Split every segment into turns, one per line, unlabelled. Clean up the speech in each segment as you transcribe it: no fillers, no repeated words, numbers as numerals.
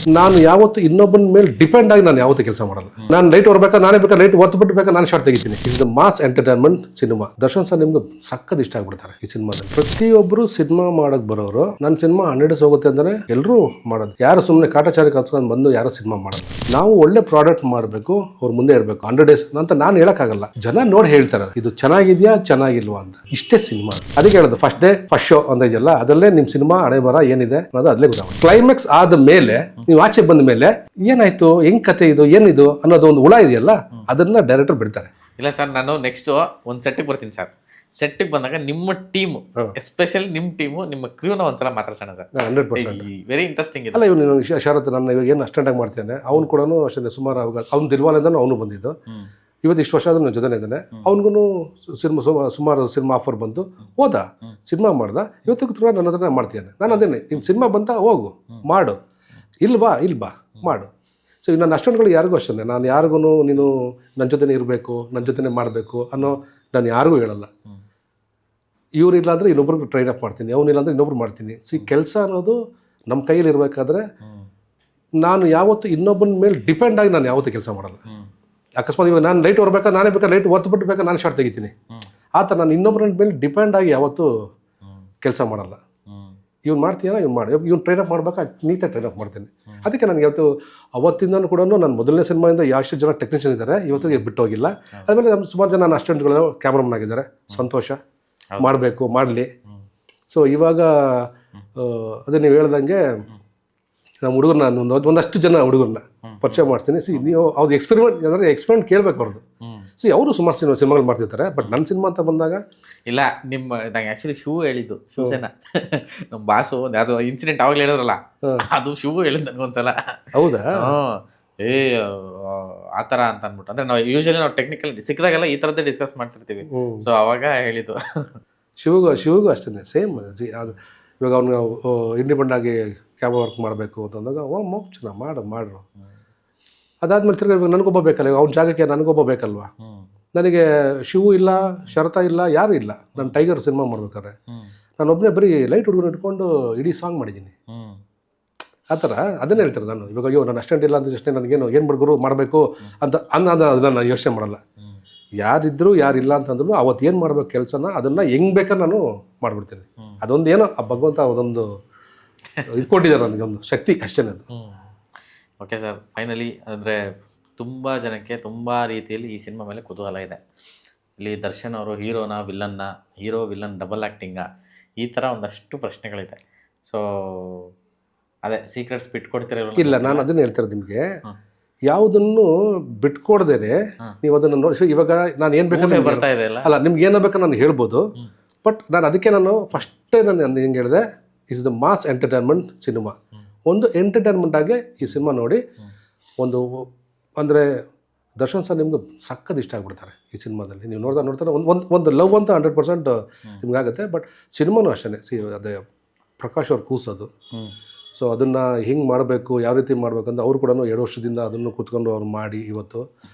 ನಾನು ಯಾವತ್ತು ಇನ್ನೊಬ್ಬನ ಮೇಲೆ ಡಿಪೆಂಡ್ ಆಗಿ ನಾನು ಯಾವತ್ತೂ ಕೆಲಸ ಮಾಡಲ್ಲ. ನಾನು ಲೈಟ್ ಹೊರಬೇಕಾ ನಾನೇ ಬೇಕಾ ಲೈಟ್ ಹೊತ್ತು ಬಿಟ್ಟು ನಾನು ಶಾರ್ಟ್ ತೆಗಿತೀನಿ. ಇದು mass entertainment cinema. Darshan sir ನಿಮ್ಗೆ ಸಕ್ಕತ್ ಇಷ್ಟ ಆಗ್ಬಿಡ್ತಾರೆ ಈ ಸಿನಿಮಾದಲ್ಲಿ. ಪ್ರತಿಯೊಬ್ಬರು ಸಿನಿಮಾ ಮಾಡಕ್ ಬರೋರು ನನ್ನ ಸಿನಿಮಾ 100 ಹೋಗುತ್ತೆ ಅಂದ್ರೆ ಎಲ್ಲರೂ ಮಾಡೋದು. ಯಾರು ಸುಮ್ಮನೆ ಕಾಟಾಚಾರಿ ಕಲ್ಸ್ಕೊಂಡು ಬಂದು ಯಾರು ಸಿನಿಮಾ ಮಾಡಲ್ಲ. ನಾವು ಒಳ್ಳೆ ಪ್ರಾಡಕ್ಟ್ ಮಾಡಬೇಕು, ಅವ್ರ ಮುಂದೆ ಇರಬೇಕು. 100 ಡೇಸ್ ಅಂತ ನಾನು ಹೇಳಕ್ಕಾಗಲ್ಲ. ಜನ ನೋಡಿ ಹೇಳ್ತಾರೆ ಇದು ಚೆನ್ನಾಗಿದ್ಯಾ ಚೆನ್ನಾಗಿಲ್ವಾ ಅಂತ. ಇಷ್ಟೇ ಸಿನಿಮಾ. ಅದಕ್ಕೆ ಹೇಳೋದು ಫಸ್ಟ್ ಡೇ ಫಸ್ಟ್ ಶೋ ಅಂತ ಇದೆಯಲ್ಲ, ಅದಲ್ಲೇ ನಿಮ್ ಸಿನಿಮಾ ಹಣೆ ಬರ ಏನಿದೆ ಅನ್ನೋದು ಅಲ್ಲೇ ಗೊತ್ತಾಗುತ್ತೆ. ಕ್ಲೈಮ್ಯಾಕ್ಸ್ ಆದ ಮೇಲೆ ನೀವು ಆಚೆ ಬಂದ ಮೇಲೆ ಏನಾಯ್ತು, ಹೆಂಗ್ ಕತೆ ಇದು ಏನಿದು ಅನ್ನೋದು ಒಂದು ಹುಳ ಇದೆಯಲ್ಲ, ಅದನ್ನ ಡೈರೆಕ್ಟರ್ ಬಿಡ್ತಾರೆ.
ಇಲ್ಲ ಸರ್, ನಾನು ನೆಕ್ಸ್ಟ್ ಒಂದು ಸೆಟ್ಟಿಗೆ ಬರ್ತೀನಿ ಸರ್. ಸೆಟ್ಟಿಗೆ ಬಂದಾಗ ನಿಮ್ಮ ಟೀಮು, ಎಸ್ಪೆಷಲಿ ನಿಮ್ಮ ಟೀಮು, ನಿಮ್ಮ ಕ್ರೂನ ಒಂದ್ಸಲ ಮಾತಾಡ್ಸೋಣ ಸರ್.
100%
very interesting.
ಅಲ್ಲ, ಇವನು ಶರತ್ ನನ್ನ ಇವಾಗ ಏನು ಅಸ್ಟೆಂಟಾಗಿ ಮಾಡ್ತೇನೆ, ಅವ್ನು ಕೂಡ ಅಷ್ಟೇ ಸುಮಾರು ಅವಾಗ ಅವ್ನು ದಿಲ್ವಾಲಿಂದನೂ ಅವನು ಬಂದಿದ್ದು. ಇವತ್ತು ಇಷ್ಟು ವರ್ಷ ಆದ್ರೂ ನನ್ನ ಜೊತೆ ಇದ್ದಾನೆ. ಅವ್ನಿಗೂ ಸುಮಾರು ಸಿನಿಮಾ ಆಫರ್ ಬಂತು, ಹೋದ ಸಿನಿಮಾ ಮಾಡ್ದ. ಇವತ್ತಿಗೂ ಕೂಡ ನನ್ನ ಹತ್ರ ಮಾಡ್ತೇನೆ. ನಾನು ಅದೇನೆ, ನಿಮ್ಮ ಸಿನಿಮಾ ಬಂತ ಹೋಗು ಮಾಡು, ಇಲ್ಬಾ ಮಾಡು. ಸೊ ನನ್ನ ಅಷ್ಟೊಂದುಗಳು ಯಾರಿಗೂ ಅಷ್ಟೇ, ನಾನು ಯಾರಿಗೂ ನೀನು ನನ್ನ ಜೊತೆನೇ ಇರಬೇಕು, ನನ್ನ ಜೊತೆನೇ ಮಾಡಬೇಕು ಅನ್ನೋ ನಾನು ಯಾರಿಗೂ ಹೇಳಲ್ಲ. ಇವ್ರಿಲ್ಲ ಅಂದರೆ ಇನ್ನೊಬ್ರಿಗೆ ಟ್ರೈನ್ ಅಪ್ ಮಾಡ್ತೀನಿ, ಅವನಿಲ್ಲ ಅಂದರೆ ಇನ್ನೊಬ್ರು ಮಾಡ್ತೀನಿ. ಕೆಲಸ ಅನ್ನೋದು ನಮ್ಮ ಕೈಯಲ್ಲಿ ಇರಬೇಕಾದ್ರೆ ನಾನು ಯಾವತ್ತು ಇನ್ನೊಬ್ಬನ ಮೇಲೆ ಡಿಪೆಂಡ್ ಆಗಿ ನಾನು ಯಾವತ್ತೂ ಕೆಲಸ ಮಾಡಲ್ಲ. ಅಕಸ್ಮಾತ್ ಇವಾಗ ನಾನು ಲೈಟ್ ಹೊರಬೇಕಾ ನಾನೇ ಬೇಕಾ ಲೈಟ್ ಹೊತ್ತು ಬಿಟ್ಟು ಬೇಕಾ ನಾನು ಶಾರ್ಟ್ ತೆಗಿತೀನಿ. ಆ ಥರ ನಾನು ಇನ್ನೊಬ್ಬರ ಮೇಲೆ ಡಿಪೆಂಡ್ ಆಗಿ ಯಾವತ್ತೂ ಕೆಲಸ ಮಾಡಲ್ಲ. ಇವ್ನು ಮಾಡ್ತೀಯಾ ಇವ್ನು ಮಾಡಿ, ಇವ್ನು ಟ್ರೈನ್ ಅಪ್ ಮಾಡ್ಬೇಕಾ ನೀಟಾಗಿ ಟ್ರೈನ್ ಅಪ್ ಮಾಡ್ತೀನಿ. ಅದಕ್ಕೆ ನನಗೆ ಯಾವತ್ತು ಅವತ್ತಿಂದನೂ ಕೂಡ ನನ್ನ ಮೊದಲನೇ ಸಿನಿಮಾಯಿಂದ ಎಷ್ಟು ಜನ ಟೆಕ್ನಿಷಿಯನ್ ಇದ್ದಾರೆ ಇವತ್ತಿಗೆ ಬಿಟ್ಟು ಹೋಗಿಲ್ಲ. ಆದಮೇಲೆ ನಮ್ಮ ಸುಮಾರು ಜನ ನನ್ನ ಅಸ್ಟೆಂಟ್ಗಳು ಕ್ಯಾಮ್ರಾಮನ್ ಆಗಿದ್ದಾರೆ. ಸಂತೋಷ, ಮಾಡಬೇಕು, ಮಾಡಲಿ. ಸೊ ಇವಾಗ ಅದೇ ನೀವು ಹೇಳ್ದಂಗೆ ನಮ್ಮ ಹುಡುಗರನ್ನ ಒಂದಷ್ಟು ಜನ ಹುಡುಗರನ್ನ ಪರಿಚಯ ಮಾಡ್ತೀನಿ. ನೀವು ಅವ್ರು ಎಕ್ಸ್ಪೆರಿಮೆಂಟ್ ಕೇಳಬೇಕು ಅವ್ರದ್ದು. ಅವರು ಸುಮಾರು ಸಿನಿಮಾಗಳು ಮಾಡ್ತಿರ್ತಾರೆ. ಬಟ್ ನನ್ನ ಸಿನಿಮಾ ಅಂತ ಬಂದಾಗ
ಇಲ್ಲ, ನಿಮ್ಮ ನಂಗೆ ಆ್ಯಕ್ಚುಲಿ ಶೂ ಹೇಳಿದ್ದು ಶಿವಸೇನಾ ನಮ್ಮ ಬಾಸು ಅದು ಇನ್ಸಿಡೆಂಟ್ ಅವಾಗಲೇ ಹೇಳಿದ್ರಲ್ಲ, ಅದು ಶೂ ಹೇಳಿದ್ದು ನನಗೊಂದ್ಸಲ. ಹೌದಾ? ಆ ಥರ ಅಂತ ಅಂದ್ಬಿಟ್ಟು. ಅಂದರೆ ನಾವು ಯೂಶಲಿ ನಾವು ಟೆಕ್ನಿಕಲ್ ಸಿಕ್ಕಿದಾಗೆಲ್ಲ ಈ ಥರದ್ದೇ ಡಿಸ್ಕಸ್ ಮಾಡ್ತಿರ್ತೀವಿ. ಸೊ ಅವಾಗ ಹೇಳಿದ್ದು
ಶಿವಗೂ ಅಷ್ಟೇ ಸೇಮ್. ಅದು ಇವಾಗ ಅವ್ನು ಇಂಡಿಪೆಂಡೆಂಟ್ ಆಗಿ ಕ್ಯಾಮ್ರಾ ವರ್ಕ್ ಮಾಡಬೇಕು ಅಂತಂದಾಗ ಚೆನ್ನಾಗಿ ಮಾಡ್ರು. ಅದಾದ್ಮೇಲೆ ತಿರ್ಗಿ ನನಗೊಬ್ಬ ಬೇಕಲ್ಲ, ಅವ್ನ ಜಾಗಕ್ಕೆ ನನಗೊಬ್ಬ ಬೇಕಲ್ವಾ. ನನಗೆ ಶಿವು ಇಲ್ಲ, ಶರತ ಇಲ್ಲ, ಯಾರು ಇಲ್ಲ. ನಾನು ಟೈಗರ್ ಸಿನಿಮಾ ಮಾಡ್ಬೇಕಾದ್ರೆ ನಾನು ಒಬ್ಬನೇ ಬರೀ ಲೈಟ್ ಹುಡುಗರು ಇಟ್ಕೊಂಡು ಇಡೀ ಸಾಂಗ್ ಮಾಡಿದ್ದೀನಿ. ಆ ಥರ ಅದನ್ನೇ ಹೇಳ್ತಾರೆ ನಾನು. ಇವಾಗ ಅಯ್ಯೋ ನಾನು ಅಷ್ಟೆಂಟ್ ಇಲ್ಲ ಅಂದ ತಕ್ಷಣ ನನಗೇನು ಏನು ಬಡ್ಗರು ಮಾಡಬೇಕು ಅಂತ ಅದನ್ನು ನಾನು ಯೋಚನೆ ಮಾಡಲ್ಲ. ಯಾರಿದ್ರು ಯಾರಿಲ್ಲ ಅಂತಂದ್ರು ಅವತ್ತು ಏನು ಮಾಡ್ಬೇಕು ಕೆಲಸನ ಅದನ್ನು ಹೆಂಗೆ ಬೇಕಾದ್ರೆ ನಾನು ಮಾಡಿಬಿಡ್ತೀನಿ. ಅದೊಂದು ಏನೋ ಆ ಭಗವಂತ ಅದೊಂದು ಇದು ಕೊಟ್ಟಿದ್ದಾರೆ ನನಗೆ, ಒಂದು ಶಕ್ತಿ ಅಷ್ಟೇ ಅದು.
ಓಕೆ ಸರ್, ಫೈನಲಿ ಅಂದರೆ ತುಂಬ ಜನಕ್ಕೆ ತುಂಬ ರೀತಿಯಲ್ಲಿ ಈ ಸಿನಿಮಾ ಮೇಲೆ ಕುತೂಹಲ ಇದೆ. ಇಲ್ಲಿ ದರ್ಶನ್ ಅವರು ಹೀರೋನ ವಿಲನ್ನ, ಹೀರೋ ವಿಲನ್ ಡಬಲ್ ಆ್ಯಕ್ಟಿಂಗ, ಈ ಥರ ಒಂದಷ್ಟು ಪ್ರಶ್ನೆಗಳಿದೆ. ಸೊ ಅದೇ ಸೀಕ್ರೆಟ್ಸ್ ಬಿಟ್ಕೊಡ್ತೀರ?
ಇಲ್ಲ, ನಾನು ಅದನ್ನು ಹೇಳ್ತಾರೆ ನಿಮಗೆ. ಯಾವುದನ್ನು ಬಿಟ್ಕೊಡ್ದೇನೆ ನೀವು ಅದನ್ನು ನೋಡಿ. ಇವಾಗ ನಾನು ಏನು ಬೇಕಾದ್ರೆ
ಬರ್ತಾ ಇದೆ
ಅಲ್ಲ, ನಿಮ್ಗೆ ಏನೋ ಬೇಕಾದ್ರೆ ನಾನು ಹೇಳ್ಬೋದು. ಬಟ್ ನಾನು ಅದಕ್ಕೆ ನಾನು ಫಸ್ಟೇ ನಾನು ಹೆಂಗೆ ಹೇಳಿದೆ, is the mass entertainment cinema. ಒಂದು ಎಂಟರ್ಟೈನ್ಮೆಂಟ್ ಆಗಿ ಈ ಸಿನಿಮಾ ನೋಡಿ. ಒಂದು ಅಂದರೆ ದರ್ಶನ್ ಸರ್ ನಿಮ್ಗೆ ಸಕ್ಕತ್ ಇಷ್ಟ ಆಗ್ಬಿಡ್ತಾರೆ ಈ ಸಿನಿಮಾದಲ್ಲಿ. ನೀವು ನೋಡ್ತಾರೆ ಒಂದು ಲವ್ ಅಂತ 100% ನಿಮ್ಗಾಗುತ್ತೆ. ಬಟ್ ಸಿನಿಮಾನೂ ಅಷ್ಟೇ. ಅದೇ ಪ್ರಕಾಶ್ ಅವ್ರು ಕೂಸೋದು. ಸೊ ಅದನ್ನು ಹಿಂಗೆ ಮಾಡಬೇಕು, ಯಾವ ರೀತಿ ಮಾಡಬೇಕು ಅಂತ ಅವರು ಕೂಡ 2 ವರ್ಷದಿಂದ ಅದನ್ನು ಕೂತ್ಕೊಂಡು ಅವ್ರು ಮಾಡಿ ಇವತ್ತು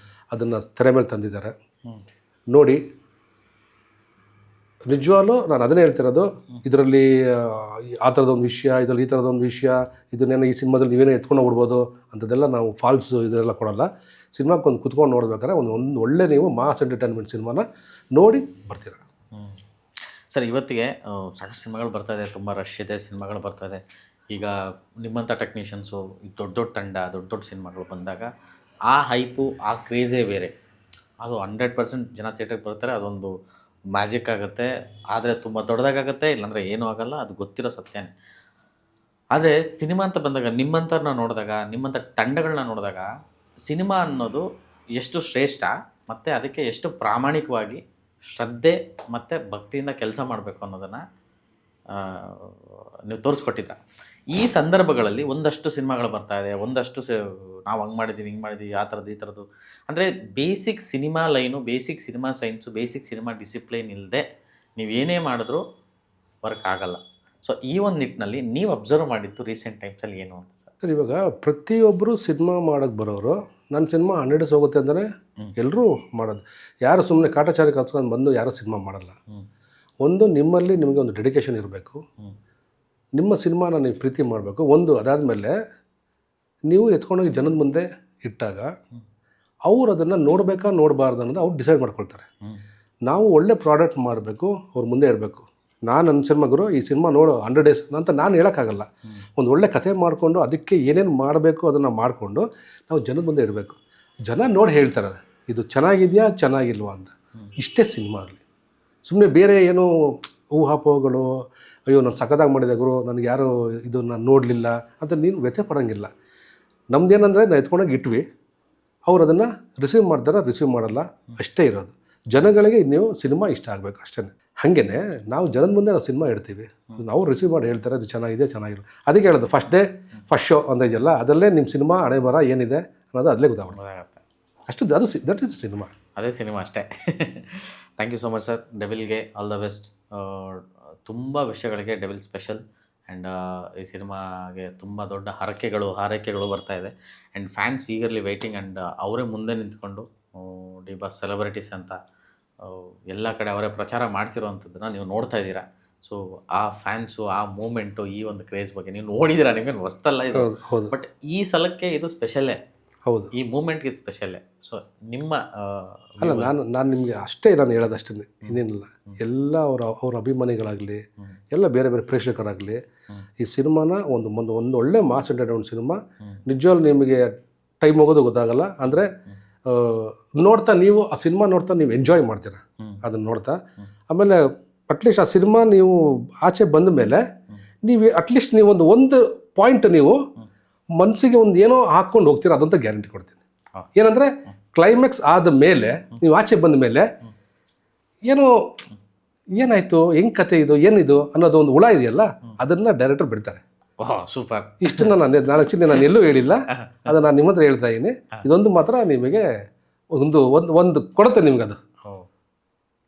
ಅದನ್ನು ತೆರೆ ಮೇಲೆ ತಂದಿದ್ದಾರೆ. ನೋಡಿ, ನಿಜವಾಗ್ಲೂ ನಾನು ಅದನ್ನೇ ಹೇಳ್ತಿರೋದು. ಇದರಲ್ಲಿ ಆ ಥರದೊಂದು ವಿಷಯ, ಇದರಲ್ಲಿ ಈ ಥರದೊಂದು ವಿಷಯ, ಇದನ್ನೇನೋ ಈ ಸಿನಿಮಾದಲ್ಲಿ ನೀವೇನೋ ಎತ್ಕೊಂಡು ಬಿಡ್ಬೋದು ಅಂಥದ್ದೆಲ್ಲ ನಾವು ಫಾಲ್ಸ್ ಇದನ್ನೆಲ್ಲ ಕೊಡಲ್ಲ. ಸಿನಿಮಾಕ್ಕೆ ಒಂದು ಕುತ್ಕೊಂಡು ನೋಡ್ಬೇಕಾದ್ರೆ ಒಂದು ಒಳ್ಳೆ ನೀವು ಮಾಸ್ ಎಂಟರ್ಟೈನ್ಮೆಂಟ್ ಸಿನಿಮಾನ ನೋಡಿ ಬರ್ತೀರ.
ಸರ್, ಇವತ್ತಿಗೆ ಸಾಕಷ್ಟು ಸಿನಿಮಾಗಳು ಬರ್ತಾಯಿದೆ, ತುಂಬ ರಶ್ ಇದೆ, ಸಿನಿಮಾಗಳು ಬರ್ತಾಯಿದೆ. ಈಗ ನಿಮ್ಮಂಥ ಟೆಕ್ನಿಷಿಯನ್ಸು, ದೊಡ್ಡ ತಂಡ, ದೊಡ್ಡ ಸಿನಿಮಾಗಳು ಬಂದಾಗ ಆ ಹೈಪು, ಆ ಕ್ರೇಜೇ ಬೇರೆ. ಅದು 100% ಜನ ಥಿಯೇಟ್ರಿಗೆ ಬರ್ತಾರೆ, ಅದೊಂದು ಮ್ಯಾಜಿಕ್ ಆಗುತ್ತೆ. ಆದರೆ ತುಂಬ ದೊಡ್ಡದಾಗುತ್ತೆ, ಇಲ್ಲಾಂದರೆ ಏನೂ ಆಗೋಲ್ಲ, ಅದು ಗೊತ್ತಿರೋ ಸತ್ಯನೇ. ಆದರೆ ಸಿನಿಮಾ ಅಂತ ಬಂದಾಗ, ನಿಮ್ಮಂಥವ್ರನ್ನ ನೋಡಿದಾಗ, ನಿಮ್ಮಂಥ ತಂಡಗಳನ್ನ ನೋಡಿದಾಗ, ಸಿನಿಮಾ ಅನ್ನೋದು ಎಷ್ಟು ಶ್ರೇಷ್ಠ ಮತ್ತು ಅದಕ್ಕೆ ಎಷ್ಟು ಪ್ರಾಮಾಣಿಕವಾಗಿ ಶ್ರದ್ಧೆ ಮತ್ತು ಭಕ್ತಿಯಿಂದ ಕೆಲಸ ಮಾಡಬೇಕು ಅನ್ನೋದನ್ನು ನೀವು ತೋರಿಸ್ಕೊಟ್ಟಿದ್ರ. ಈ ಸಂದರ್ಭಗಳಲ್ಲಿ ಒಂದಷ್ಟು ಸಿನಿಮಾಗಳು ಬರ್ತಾಯಿದೆ, ಒಂದಷ್ಟು ನಾವು ಹಂಗೆ ಮಾಡಿದ್ದೀವಿ, ಹಿಂಗೆ ಮಾಡಿದ್ದೀವಿ, ಆ ಥರದ್ದು ಈ ಥರದ್ದು. ಅಂದರೆ basic cinema line, basic cinema science, basic cinema discipline ಇಲ್ಲದೆ ನೀವೇನೇ ಮಾಡಿದ್ರೂ ವರ್ಕ್ ಆಗಲ್ಲ. ಸೊ ಈ ಒಂದು ನಿಟ್ಟಿನಲ್ಲಿ ನೀವು ಅಬ್ಸರ್ವ್ ಮಾಡಿದ್ದು ರೀಸೆಂಟ್ ಟೈಮ್ಸಲ್ಲಿ ಏನು ಅಂತ
ಸರ್? ಇವಾಗ ಪ್ರತಿಯೊಬ್ಬರು ಸಿನಿಮಾ ಮಾಡೋಕ್ಕೆ ಬರೋರು ನನ್ನ ಸಿನಿಮಾ 100 ಹೋಗುತ್ತೆ ಅಂದರೆ ಎಲ್ಲರೂ ಮಾಡೋದು. ಯಾರು ಸುಮ್ಮನೆ ಕಾಟಾಚಾರಿ ಕಲ್ಸ್ಕೊಂಡು ಬಂದು ಯಾರೂ ಸಿನಿಮಾ ಮಾಡಲ್ಲ. ಒಂದು ನಿಮ್ಮಲ್ಲಿ ನಿಮಗೆ ಒಂದು ಡೆಡಿಕೇಶನ್ ಇರಬೇಕು. ನಿಮ್ಮ ಸಿನಿಮಾನ ನೀವು ಪ್ರೀತಿ ಮಾಡಬೇಕು. ಒಂದು ಅದಾದಮೇಲೆ ನೀವು ಎತ್ಕೊಂಡೋಗಿ ಜನದ ಮುಂದೆ ಇಟ್ಟಾಗ ಅವ್ರು ಅದನ್ನು ನೋಡಬೇಕಾ ನೋಡಬಾರ್ದು ಅನ್ನೋದು ಅವ್ರು ಡಿಸೈಡ್ ಮಾಡ್ಕೊಳ್ತಾರೆ. ನಾವು ಒಳ್ಳೆ ಪ್ರಾಡಕ್ಟ್ ಮಾಡಬೇಕು, ಅವ್ರ ಮುಂದೆ ಇಡಬೇಕು. ನಾನು ನನ್ನ ಸಿನಿಮಾ ಗುರು ಈ ಸಿನಿಮಾ ನೋಡು 100 ಡೇಸ್ ಅಂತ ನಾನು ಹೇಳೋಕ್ಕಾಗಲ್ಲ. ಒಂದು ಒಳ್ಳೆ ಕಥೆ ಮಾಡಿಕೊಂಡು ಅದಕ್ಕೆ ಏನೇನು ಮಾಡಬೇಕು ಅದನ್ನು ಮಾಡಿಕೊಂಡು ನಾವು ಜನದ ಮುಂದೆ ಇಡಬೇಕು. ಜನ ನೋಡಿ ಹೇಳ್ತಾರೆ ಇದು ಚೆನ್ನಾಗಿದೆಯಾ ಚೆನ್ನಾಗಿಲ್ವಾ ಅಂತ. ಇಷ್ಟೇ ಸಿನಿಮಾ ಆಗಲಿ. ಸುಮ್ಮನೆ ಬೇರೆ ಏನೋ ಊಹಾಪೋಹಗಳು, ಅಯ್ಯೋ ನಾನು ಸಖತ್ತಾಗಿ ಮಾಡಿದೆ ಗುರು, ನನಗೆ ಯಾರು ಇದು ನಾನು ನೋಡಲಿಲ್ಲ ಅಂತ ನೀನು ವ್ಯಥೆ ಪಡೋಂಗಿಲ್ಲ. ನಮ್ದೇನಂದರೆ ನಾವು ಎತ್ಕೊಂಡೋಗಿ ಇಟ್ವಿ, ಅವ್ರು ಅದನ್ನು ರಿಸೀವ್ ಮಾಡ್ತಾರೆ, ರಿಸೀವ್ ಮಾಡಲ್ಲ, ಅಷ್ಟೇ ಇರೋದು. ಜನಗಳಿಗೆ ನೀವು ಸಿನಿಮಾ ಇಷ್ಟ ಆಗಬೇಕು ಅಷ್ಟೇ. ಹಾಗೇ ನಾವು ಜನದ ಮುಂದೆ ನಾವು ಸಿನಿಮಾ ಇಡ್ತೀವಿ, ನಾವು ರಿಸೀವ್ ಮಾಡಿ ಹೇಳ್ತಾರೆ ಅದು ಚೆನ್ನಾಗಿದೆ ಚೆನ್ನಾಗಿರೋ. ಅದಕ್ಕೆ ಹೇಳೋದು ಫಸ್ಟ್ ಡೇ ಫಸ್ಟ್ ಶೋ ಅಂತ ಇದೆಯಲ್ಲ, ಅದರಲ್ಲೇ ನಿಮ್ಮ ಸಿನಿಮಾ ಹಣೆ ಬರ ಏನಿದೆ ಅನ್ನೋದು ಅಲ್ಲೇ ಗೊತ್ತಾಗುತ್ತೆ ಅಷ್ಟು. ಅದು ದಟ್ ಇಸ್ ಸಿನಿಮಾ,
ಅದೇ ಸಿನಿಮಾ ಅಷ್ಟೇ. Thank you so much sir. ಡೆವಿಲ್ಗೆ ಆಲ್ ದ ಬೆಸ್ಟ್. ತುಂಬ ವಿಷಯಗಳಿಗೆ ಡೆವಿಲ್ ಸ್ಪೆಷಲ್. ಆ್ಯಂಡ್ ಈ ಸಿನಿಮಾಗೆ ತುಂಬ ದೊಡ್ಡ ಹಾರೈಕೆಗಳು ಬರ್ತಾ ಇದೆ. And fans eagerly waiting. And ಅವರೇ ಮುಂದೆ ನಿಂತ್ಕೊಂಡು ಡಿ ಬಾಸ್ ಸೆಲೆಬ್ರಿಟೀಸ್ ಅಂತ ಎಲ್ಲ ಕಡೆ ಅವರೇ ಪ್ರಚಾರ ಮಾಡ್ತಿರೋವಂಥದ್ದನ್ನು ನೀವು ನೋಡ್ತಾ ಇದ್ದೀರಾ. ಸೊ ಆ ಫ್ಯಾನ್ಸು, ಆ ಮೂಮೆಂಟು, ಈ ಒಂದು ಕ್ರೇಜ್ ಬಗ್ಗೆ ನೀವು ನೋಡಿದ್ದೀರಾ, ನಿಮಗೇನು ಹೊಸ್ತಲ್ಲ ಇದು. ಬಟ್ ಈ ಸಲಕ್ಕೆ ಇದು ಸ್ಪೆಷಲ್ಲೇ.
ಹೌದು,
ಈ ಮೂಮೆಂಟ್ಗೆ ಇದು ಸ್ಪೆಷಲ್ಲೇ. ಸೊ ನಿಮ್ಮ
ಅಲ್ಲ, ನಾನು ನಿಮಗೆ ಅಷ್ಟೇ ನಾನು ಹೇಳೋದಷ್ಟೇ, ಇನ್ನೇನಿಲ್ಲ. ಎಲ್ಲ ಅವ್ರ ಅಭಿಮಾನಿಗಳಾಗಲಿ, ಎಲ್ಲ ಬೇರೆ ಬೇರೆ ಪ್ರೇಕ್ಷಕರಾಗಲಿ, ಈ ಸಿನಿಮಾನ ಒಂದು ಒಳ್ಳೆ ಮಾಸ್ ಎಂಟರ್ಟೈನ್ಮೆಂಟ್ ಸಿನಿಮಾ. ನಿಜವಾಗ್ಲೂ ನಿಮಗೆ ಟೈಮ್ ಹೋಗೋದು ಗೊತ್ತಾಗಲ್ಲ. ಅಂದರೆ ನೋಡ್ತಾ ನೀವು ಆ ಸಿನಿಮಾ ನೋಡ್ತಾ ನೀವು ಎಂಜಾಯ್ ಮಾಡ್ತೀರ ಅದನ್ನು ನೋಡ್ತಾ. ಆಮೇಲೆ ಅಟ್ಲೀಸ್ಟ್ ಆ ಸಿನಿಮಾ ನೀವು ಆಚೆ ಬಂದ ಮೇಲೆ ನೀವು ಅಟ್ಲೀಸ್ಟ್ ನೀವು ಒಂದು ಪಾಯಿಂಟ್ ನೀವು ಮನಸ್ಸಿಗೆ ಒಂದು ಏನೋ ಹಾಕ್ಕೊಂಡು ಹೋಗ್ತೀರ, ಅದಂತ ಗ್ಯಾರಂಟಿ ಕೊಡ್ತೀನಿ. ಏನಂದರೆ ಕ್ಲೈಮ್ಯಾಕ್ಸ್ ಆದ ಮೇಲೆ ನೀವು ಆಚೆ ಬಂದ ಮೇಲೆ ಏನೋ ಏನಾಯಿತು, ಹೆಂಗೆ ಕತೆ ಇದು ಏನಿದು ಅನ್ನೋದು ಒಂದು ಹುಳ ಇದೆಯಲ್ಲ, ಅದನ್ನು ಡೈರೆಕ್ಟರ್ ಬಿಡ್ತಾರೆ.
ಸೂಪರ್.
ಇಷ್ಟನ್ನು ನಾನು ಎಲ್ಲೂ ಹೇಳಿಲ್ಲ, ಅದು ನಾನು ನಿಮ್ಮ ಹತ್ರ ಹೇಳ್ತಾ ಇದ್ದೀನಿ. ಇದೊಂದು ಮಾತ್ರ ನಿಮಗೆ ಒಂದು ಕೊಡುತ್ತೆ ನಿಮ್ಗೆ,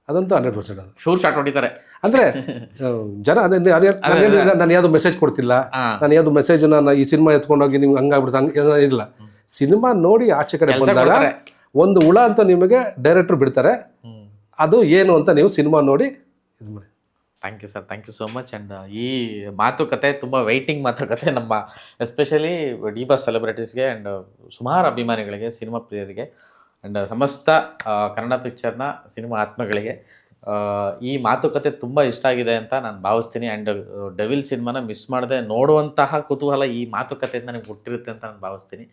ಅದಂತೂ 100% ಅದು
ಶೂರ್ ಶಾಟ್ ಹೊಡಿತಾರೆ.
ಅಂದರೆ ಜನ ನಾನು ಯಾವುದು ಮೆಸೇಜ್ ಕೊಡ್ತಿಲ್ಲ, ನಾನು ಯಾವುದು ಮೆಸೇಜ್ ನಾನು ಈ ಸಿನಿಮಾ ಎತ್ಕೊಂಡೋಗಿ ನಿಮ್ಗೆ ಹಂಗಾಗ್ಬಿಡುತ್ತೆ, ಹಂಗೆ ಇಲ್ಲ. ಸಿನಿಮಾ ನೋಡಿ ಆಚೆ ಕಡೆ ಬಂದಾಗ ಒಂದು ಹುಳ ಅಂತ ನಿಮಗೆ ಡೈರೆಕ್ಟರ್ ಬಿಡ್ತಾರೆ. ಅದು ಏನು ಅಂತ ನೀವು ಸಿನಿಮಾ ನೋಡಿ ಇದು ಮಾಡಿ.
Thank you sir, thank you so much. And ಈ ಮಾತುಕತೆ ತುಂಬ ವೆಯ್ಟಿಂಗ್ ಮಾತುಕತೆ, ನಮ್ಮ ಎಸ್ಪೆಷಲಿ ಡಿ ಬಾಸ್ ಸೆಲೆಬ್ರಿಟೀಸ್ಗೆ ಆ್ಯಂಡ್ ಸುಮಾರು ಅಭಿಮಾನಿಗಳಿಗೆ, ಸಿನಿಮಾ ಪ್ರಿಯರಿಗೆ ಆ್ಯಂಡ್ ಸಮಸ್ತ ಕನ್ನಡ ಪಿಕ್ಚರ್ನ ಸಿನಿಮಾ ಆತ್ಮಗಳಿಗೆ ಈ ಮಾತುಕತೆ ತುಂಬ ಇಷ್ಟ ಆಗಿದೆ ಅಂತ ನಾನು ಭಾವಿಸ್ತೀನಿ. ಆ್ಯಂಡ್ ಡೆವಿಲ್ ಸಿನಿಮಾನ ಮಿಸ್ ಮಾಡದೆ ನೋಡುವಂತಹ ಕುತೂಹಲ ಈ ಮಾತುಕತೆಯಿಂದ ನನಗೆ ಹುಟ್ಟಿರುತ್ತೆ ಅಂತ ನಾನು ಭಾವಿಸ್ತೀನಿ.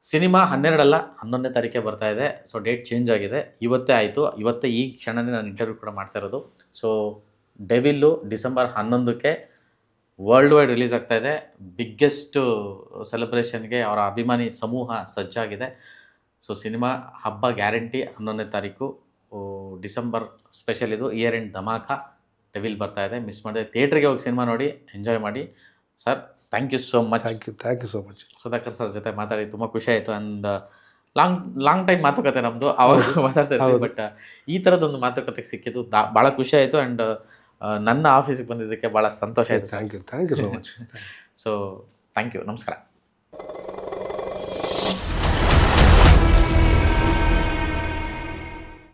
ಸಿನಿಮಾ 12 ಅಲ್ಲ 11ನೇ ತಾರೀಕೆ ಬರ್ತಾ ಇದೆ. ಸೊ ಡೇಟ್ ಚೇಂಜ್ ಆಗಿದೆ, ಇವತ್ತೇ ಆಯಿತು. ಇವತ್ತೇ ಈ ಕ್ಷಣನೇ ನಾನು ಇಂಟರ್ವ್ಯೂ ಕೂಡ ಮಾಡ್ತಾ ಇರೋದು. ಸೊ ಡೆವಿಲ್ಲು ಡಿಸೆಂಬರ್ 11ಕ್ಕೆ ವರ್ಲ್ಡ್ ವೈಡ್ ರಿಲೀಸ್ ಆಗ್ತಾ ಇದೆ. ಬಿಗ್ಗೆಸ್ಟು ಸೆಲೆಬ್ರೇಷನ್ಗೆ ಅವರ ಅಭಿಮಾನಿ ಸಮೂಹ ಸಜ್ಜಾಗಿದೆ. ಸೊ ಸಿನಿಮಾ ಹಬ್ಬ ಗ್ಯಾರಂಟಿ. 11ನೇ ತಾರೀಕು ಡಿಸೆಂಬರ್ ಸ್ಪೆಷಲ್ ಇದು, ಇಯರ್ ಎಂಡ್ ಧಮಾಕ. ಡೆವಿಲ್ ಬರ್ತಾ ಇದೆ, ಮಿಸ್ ಮಾಡಿದೆ. ಥಿಯೇಟ್ರಿಗೆ ಹೋಗಿ ಸಿನಿಮಾ ನೋಡಿ ಎಂಜಾಯ್ ಮಾಡಿ. Sir thank you so much.
Thank you so much.
Sudhakar sir ಜೊತೆ ಮಾತಾಡಿ ತುಂಬ ಖುಷಿ ಆಯಿತು. ಆ್ಯಂಡ್ ಲಾಂಗ್ ಟೈಮ್ ಮಾತುಕತೆ ನಮ್ಮದು, ಅವಾಗ ಮಾತಾಡ್ತಾ ಇರ್ತೀವಿ. ಬಟ್ ಈ ಥರದೊಂದು ಮಾತುಕತೆಗೆ ಸಿಕ್ಕಿದ್ದು ಭಾಳ ಖುಷಿ ಆಯಿತು. ಆ್ಯಂಡ್ ನನ್ನ ಆಫೀಸಿಗೆ ಬಂದಿದ್ದಕ್ಕೆ ಭಾಳ ಸಂತೋಷ ಆಯಿತು.
Thank you so much.
So thank you, ನಮಸ್ಕಾರ.